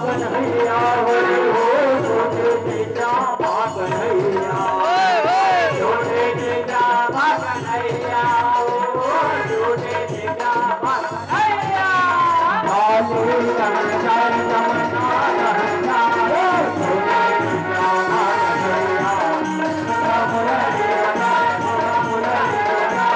कन्हैया हो छोटे जीजा माँ कन्हैया छोटे जीजा माँ कन्हैया हो छोटे जीजा माँ कन्हैया बाबू कंचन जमुना कंचा हो छोटे जीजा माँ कन्हैया मुरारी लगा मुरारी लगा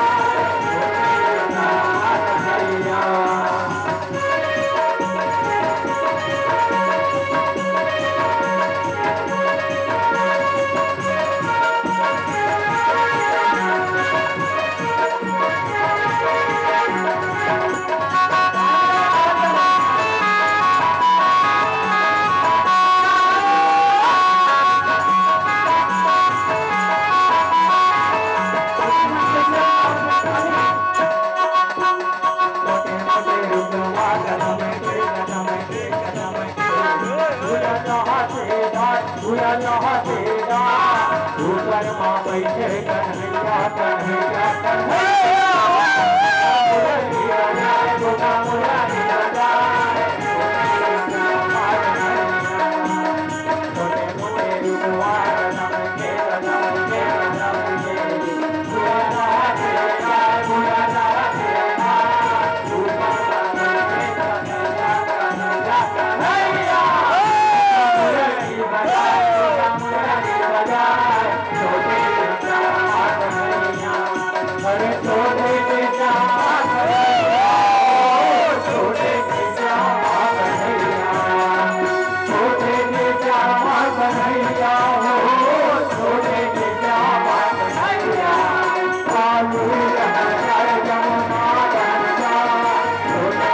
बैठे कन्हैया कन्हैया कन्हैया मुरारी राजा छोटे मोटे रूपवार नमके नमके नमके मुरारा तेरा मुरारा तेरा कन्हैया कन्हैया कन्हैया मुरारी राजा मुरारी राजा छोटे अरे छोटे जीजा कन्हैया छोटे जीजा कन्हैया छोटे जीजा कन्हैया हो छोटे जीजा कन्हैया बाबू कंचन जमुना कंचा छोटे